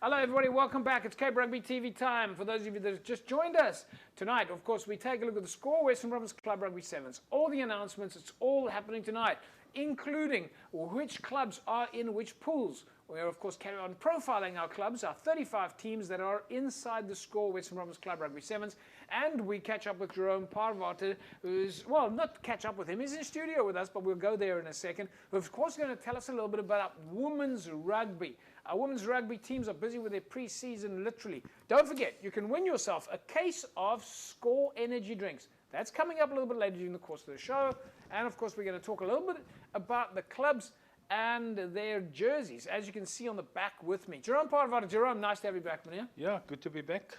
Hello everybody, welcome back. It's Cape Rugby TV time. For those of you that have just joined us tonight, of course, we take a look at the score, Western Province Club Rugby Sevens. All the announcements, it's all happening tonight, including which clubs are in which pools. We'll, of course, carry on profiling our clubs, our 35 teams that are inside the score, Western Province Club Rugby Sevens. And we catch up with Jerome Paarwater, who's, well, not catch up with him, he's in studio with us, but we'll go there in a second. Who, of course, going to tell us a little bit about women's rugby. Our women's rugby teams are busy with their pre-season, literally. Don't forget, you can win yourself a case of Score energy drinks. That's coming up a little bit later during the course of the show. And, of course, we're going to talk a little bit about the clubs and their jerseys, as you can see on the back with me. Jerome Paarwater. Jerome, nice to have you back, man. Yeah, good to be back.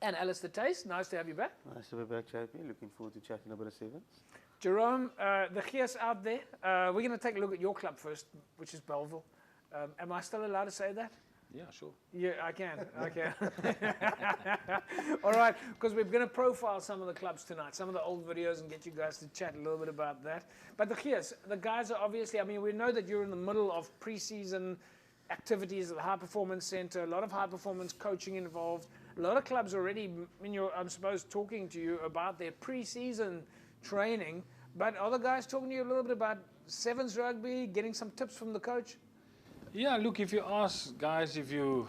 And Alistair Taste, nice to have you back. Nice to be back, JP. Looking forward to chatting a bit of sevens. Jerome, the Gears out there, we're going to take a look at your club first, which is Belleville. Am I still allowed to say that? Yeah, sure. Yeah, I can. All right, because we're going to profile some of the clubs tonight, some of the old videos, and get you guys to chat a little bit about that. But the guys are obviously, I mean, we know that you're in the middle of pre-season activities at the High Performance Center, a lot of high performance coaching involved. A lot of clubs already, I'm supposed, talking to you about their pre-season training. But are the guys talking to you a little bit about sevens rugby, getting some tips from the coach? Yeah, look, if you ask guys, if you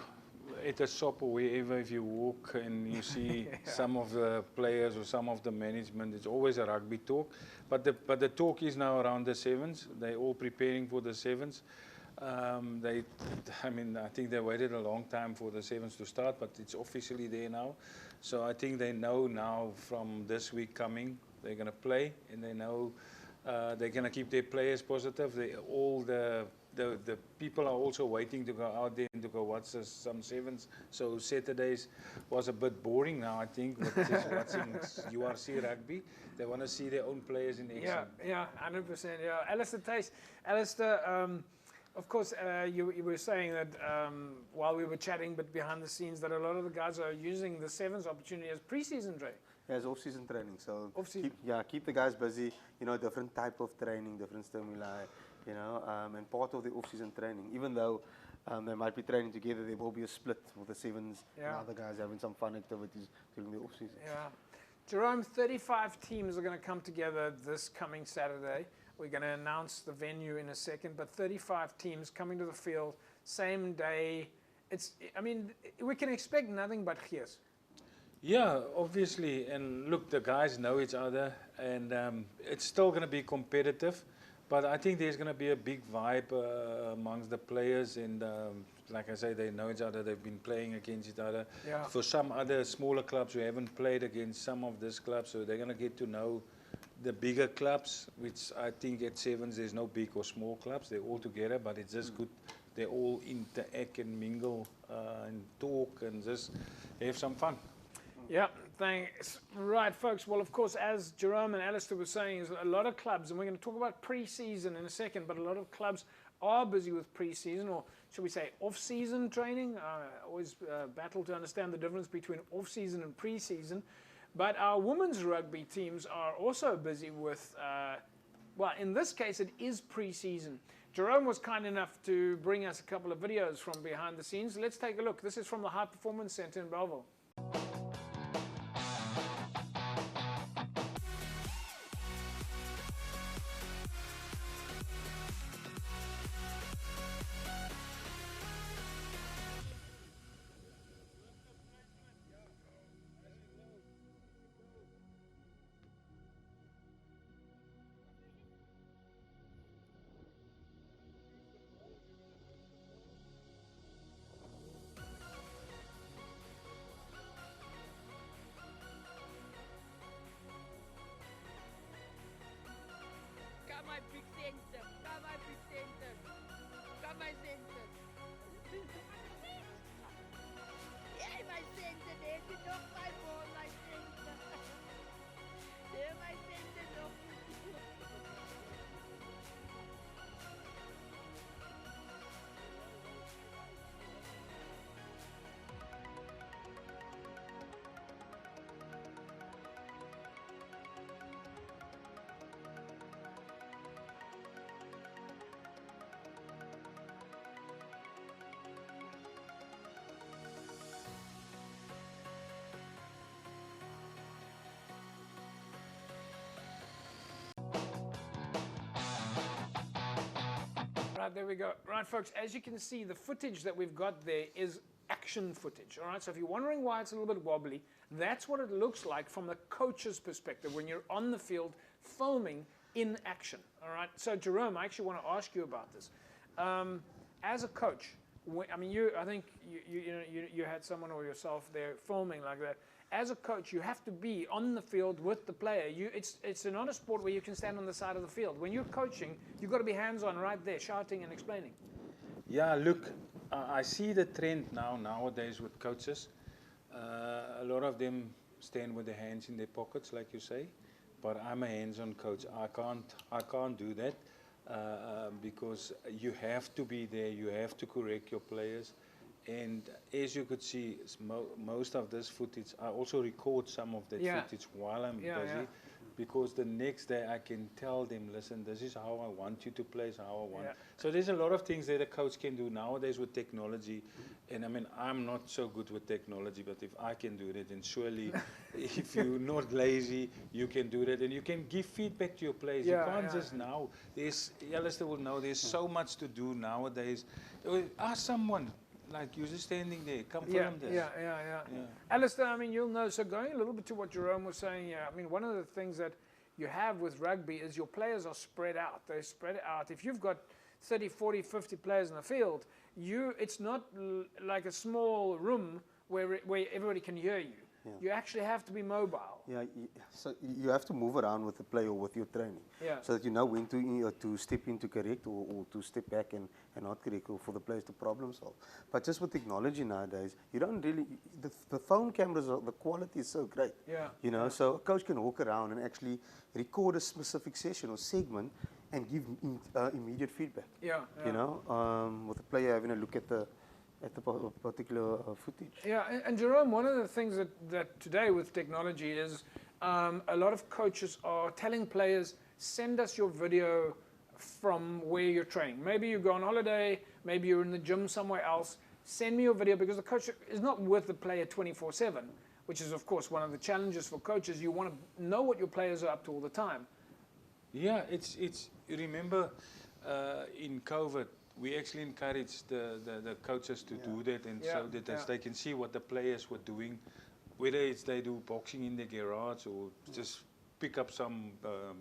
at a shop or wherever, if you walk and you see some of the players or some of the management, it's always a rugby talk. But the talk is now around the sevens. They're all preparing for the sevens. I think they waited a long time for the sevens to start, but it's officially there now. So I think they know now from this week coming, they're going to play, and they know they're going to keep their players positive. The people are also waiting to go out there and to go watch some sevens. So Saturdays was a bit boring now, I think, with just watching URC rugby. They want to see their own players in action. Yeah, 100%. Yeah, Alistair Taste. Alistair, of course, you were saying that while we were chatting, but behind the scenes, that a lot of the guys are using the sevens opportunity as pre-season training. Yeah, it's off-season training. So off-season. Keep the guys busy. Different type of training, different stimuli. And part of the off-season training, even though they might be training together, there will be a split with the sevens and other guys having some fun activities during the off-season. Yeah. Jerome, 35 teams are going to come together this coming Saturday. We're going to announce the venue in a second, but 35 teams coming to the field, same day. We can expect nothing but cheers. Yeah, obviously. And look, the guys know each other, and it's still going to be competitive. But I think there's going to be a big vibe amongst the players, and like I say, they know each other. They've been playing against each other. Yeah. For some other smaller clubs who haven't played against some of these clubs, so they're going to get to know the bigger clubs, which I think at sevens there's no big or small clubs. They're all together, but it's just good. They all interact and mingle and talk and just have some fun. Yeah, thanks. Right, folks. Well, of course, as Jerome and Alistair were saying, is a lot of clubs, and we're going to talk about pre-season in a second, but a lot of clubs are busy with pre-season, or should we say off-season training. I always battle to understand the difference between off-season and pre-season. But our women's rugby teams are also busy with, well, in this case, it is pre-season. Jerome was kind enough to bring us a couple of videos from behind the scenes. Let's take a look. This is from the High Performance Center in Belleville. there we go. Right, folks, as you can see, the footage that we've got there is action footage. All right, so if you're wondering why it's a little bit wobbly, that's what it looks like from the coach's perspective when you're on the field filming in action. All right, so Jerome, I actually want to ask you about this. As a coach, I mean, I think you had someone or yourself there filming like that. As a coach, you have to be on the field with the player. It's not a sport where you can stand on the side of the field. When you're coaching, you've got to be hands-on right there, shouting and explaining. Yeah, look, I see the trend nowadays with coaches. A lot of them stand with their hands in their pockets, like you say. But I'm a hands-on coach. I can't do that because you have to be there. You have to correct your players. And as you could see, most of this footage, I also record some of that footage while I'm busy, because the next day I can tell them, listen, this is how I want you to play, this is how I want. So there's a lot of things that a coach can do nowadays with technology. And I mean, I'm not so good with technology, but if I can do that, then surely if you're not lazy, you can do that. And you can give feedback to your players. You can't just now. Alistair will know, there's so much to do nowadays. Ask someone. Like, you're just standing there, come film this. Yeah. Alistair, I mean, you'll know, so going a little bit to what Jerome was saying, I mean, one of the things that you have with rugby is your players are spread out. They're spread out. If you've got 30, 40, 50 players in the field, it's not like a small room where everybody can hear you. Yeah. You actually have to be mobile. Yeah, so you have to move around with the player or with your training, so that you know when to step in to correct or to step back and not correct, or for the players to problem solve. But just with technology nowadays, you don't really, the phone cameras, the quality is so great. You know, so a coach can walk around and actually record a specific session or segment and give immediate feedback. You know, with the player having a look at the particular footage. Yeah, and Jerome, one of the things that today with technology is a lot of coaches are telling players, send us your video from where you're training. Maybe you go on holiday, maybe you're in the gym somewhere else, send me your video, because the coach is not with the player 24/7, which is of course one of the challenges for coaches. You want to know what your players are up to all the time. Yeah, you remember in COVID, we actually encouraged the coaches to do that, and so that they can see what the players were doing, whether it's they do boxing in the garage or just pick up some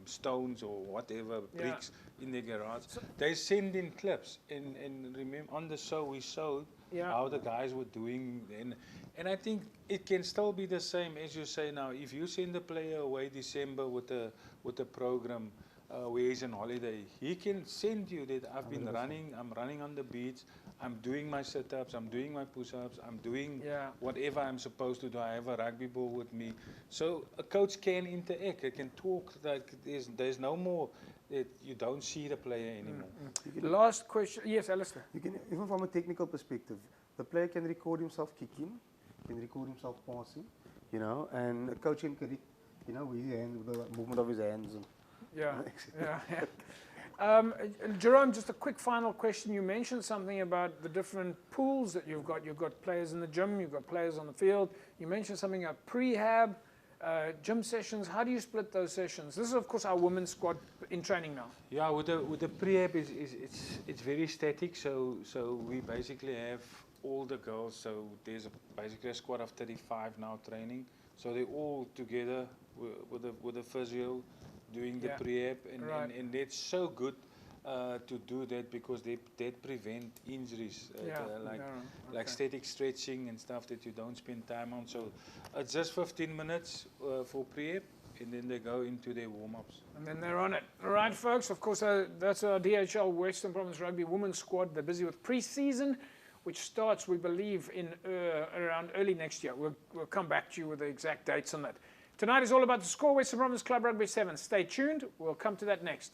stones or whatever, bricks in the garage. So they send in clips, and remember on the show we showed how the guys were doing, and I think it can still be the same as you say now. If you send the player away December with a program, where he's on holiday, he can send you that I'm running on the beach, I'm doing my sit-ups, I'm doing my push-ups, I'm doing whatever I'm supposed to do. I have a rugby ball with me. So a coach can interact, they can talk, like there's no more that you don't see the player anymore. Last question, yes, Alistair. You can, even from a technical perspective, the player can record himself kicking, can record himself passing, you know, and a coach can correct, you know, with his hands, with the movement of his hands. And Jerome, just a quick final question. You mentioned something about the different pools that you've got. You've got players in the gym, you've got players on the field. You mentioned something about prehab, gym sessions. How do you split those sessions? This is, of course, our women's squad in training now. Yeah, with the prehab, it's very static. So we basically have all the girls. So there's basically a squad of 35 now training. So they're all together with a physio, doing the prehab, and that's so good to do that, because that prevent injuries, like static stretching and stuff that you don't spend time on. So it's just 15 minutes for prehab, and then they go into their warm-ups. And then they're on it. All right, folks, of course, that's our DHL Western Province Rugby Women's Squad. They're busy with pre-season, which starts, we believe, in around early next year. We'll come back to you with the exact dates on that. Tonight is all about the score, Western Province Club Rugby 7. Stay tuned. We'll come to that next.